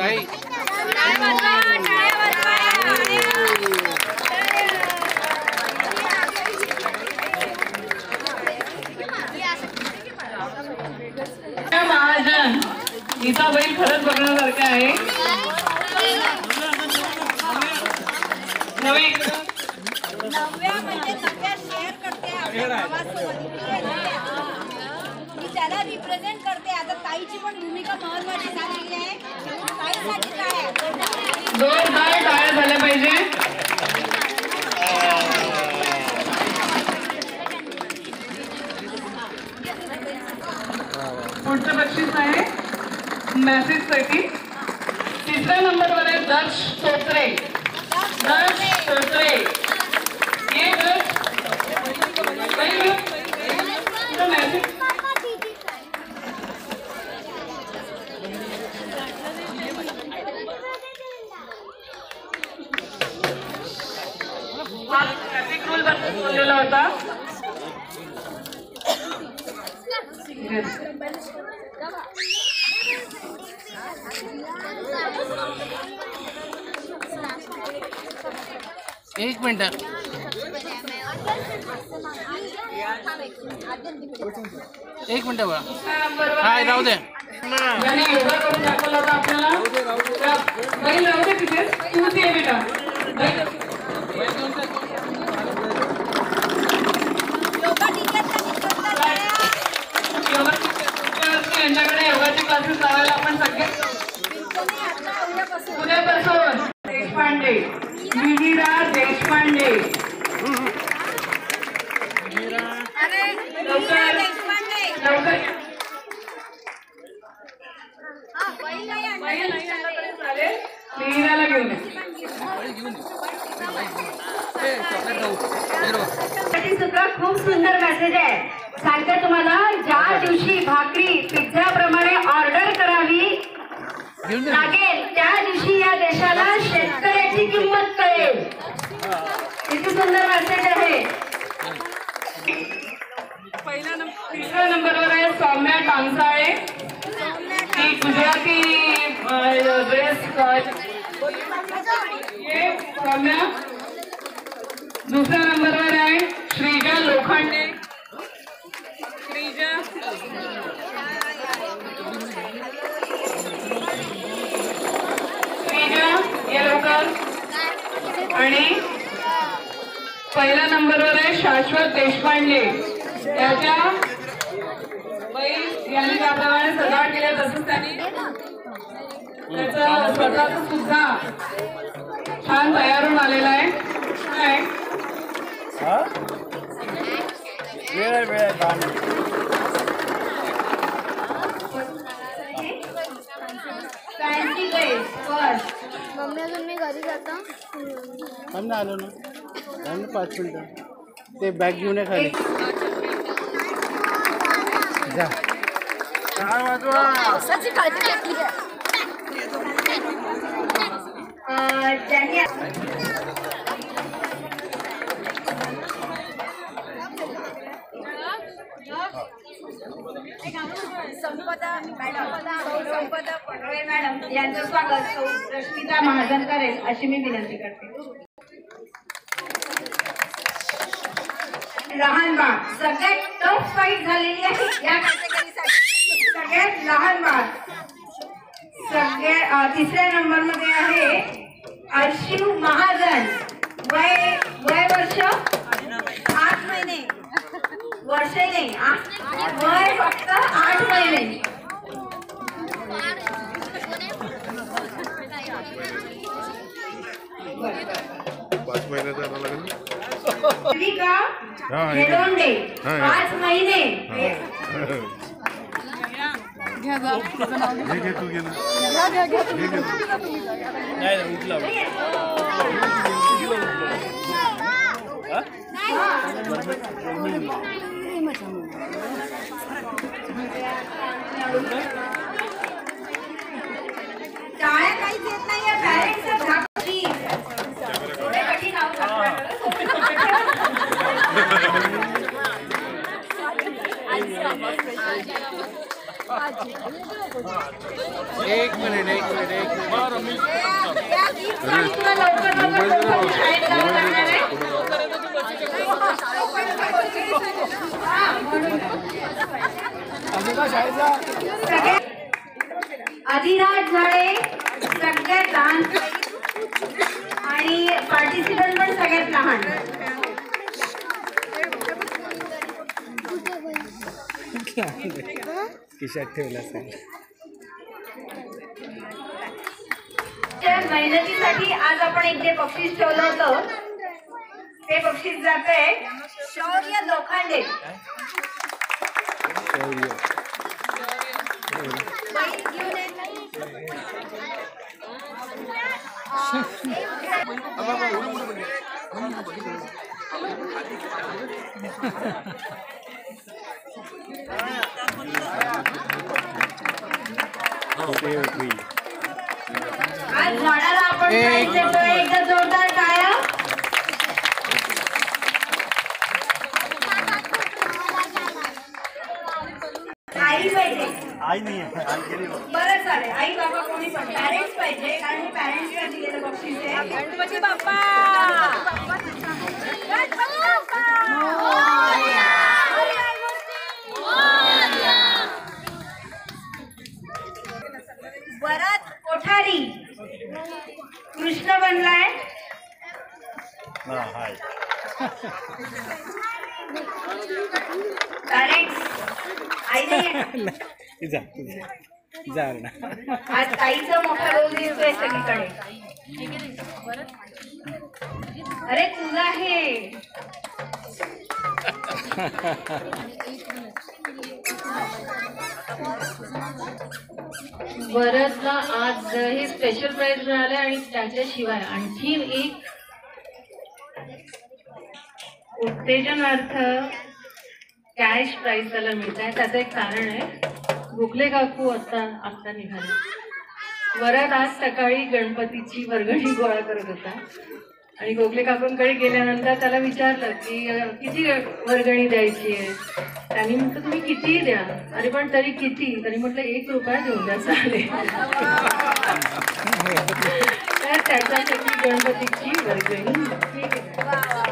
ताई महाजन हिचा बैल खरंच बघण्यासारखा आहे. त्याला रिप्रेझेंट करते. आता ताईची पण भूमिका महत्वाची झालेली आहे. ताईसाठी काय आहे? जोरदार टाळ्या झाल्या पाहिजे. पुढचं बक्षीस आहे मेसेज साठी. तिसऱ्या नंबरवर आहे दर्श सोत्रे. दर्श सोत्रे ये दर्श मेसेज ट्रॅफिक रूल बद्दल बोललेला होता. एक मिनिट बघा. हाय राहू दे. याने योगा करून दाखवला होता आपल्याला. बैल राहू दे तिथे. तू ते बेटा यांच्याकडे योगाचे क्लासेस लावायला आपण सगळे उद्यापासून. देशपांडे विहिरा देशपांडे लवकर लवकर विहिराला घेऊन सुद्धा खूप सुंदर मेसेज आहे. सांगते तुम्हाला ज्या दिवशी भाकरी पिझ्झा प्रमाणे ऑर्डर करावी लागेल त्या दिवशी या देशाला शेतकऱ्याची किंमत कळेल. किती सुंदर मेसेज आहे. तिसऱ्या नंबरवर आहे सौम्या टांगसाळे. ती गुजराती ड्रेस सौम्या. दुसऱ्या नंबरवर आहे श्रीजा लोखंडे. श्रीजा ये लवकर. आणि पहिल्या नंबरवर आहे शाश्वत देशपांडे. त्याच्या बैल यांनी ज्याप्रमाणे सजावट केली तसंच त्यांनी त्याचं स्वतःच सुद्धा छान तयार होऊन आलेला आहे. मम्मी अजून मी घरी जातो. आम्ही आलो ना 5 मिनिटं. ते बॅग घेऊन ये खाली. जा पावसाची काळजी घेतली आहे. संपदा पटोळे मॅडम यांचं स्वागत रश्मिता महाजन करेल अशी मी विनंती करते. लहान बाळ सगळ्यात टफ फाईट झालेली आहे या कॅटेगरीसाठी. सगळ्यात लहान बाळ तिसऱ्या नंबर मध्ये आहे अर्शिव महाजन. वय वर्ष 8 महिने. वर्ष नाही वय फक्त 8 महिने. हेलोंडे 5 महिने. टाळ्या काहीच येत नाहीये. पॅरेंट्स धाकटी थोडे कठीण एक मिनिट लवकर लवकर शाळेत जावं लागणार आहे. अधिराज झाडे सगळ्यात लहान आणि पार्टिसिपंट पण सगळ्यात लहान. खिशात ठेवला असेल. मेहनतीसाठी आज आपण एक जे बक्षीस ठेवलं होतं ते बक्षीस जातंय शौर्य लोखंडे. आज झाडाला आपण प्राइज देतोय. एकदा जोरदार टाळ्या. आई पाहिजे. आई नाही बरं चालेल. आई बाबा कोणी पण पॅरेंट्स पाहिजे कारण हे पॅरेंट्सला दिलेलं बक्षीस आहे. गणपती बाप्पा वरद कोठारी कृष्ण बनलाय. पॅरेंट्स आई नाही जा ना. आज ताईचा मोठा रोल दिसतोय सगळीकडे. अरे तुला हे वरदला आज हे स्पेशल प्राइज मिळाले आणि त्याच्याशिवाय आणखी एक उत्तेजनार्थ कॅश प्राइज त्याला मिळत आहे. त्याचं एक कारण आहे. गोखले काकू आत्ता निघाले. वरद आज सकाळी गणपतीची वर्गणी गोळा करत होता आणि गोखले काकूंकडे गेल्यानंतर त्याला विचारलं की किती वर्गणी द्यायची आहे. त्यांनी म्हटलं तुम्ही कितीही द्या. अरे पण तरी किती. त्यांनी म्हटलं 1 रुपया देऊन द्या चालेल. तर त्याच्यासाठी गणपतीची वर्गणी. ठीक आहे.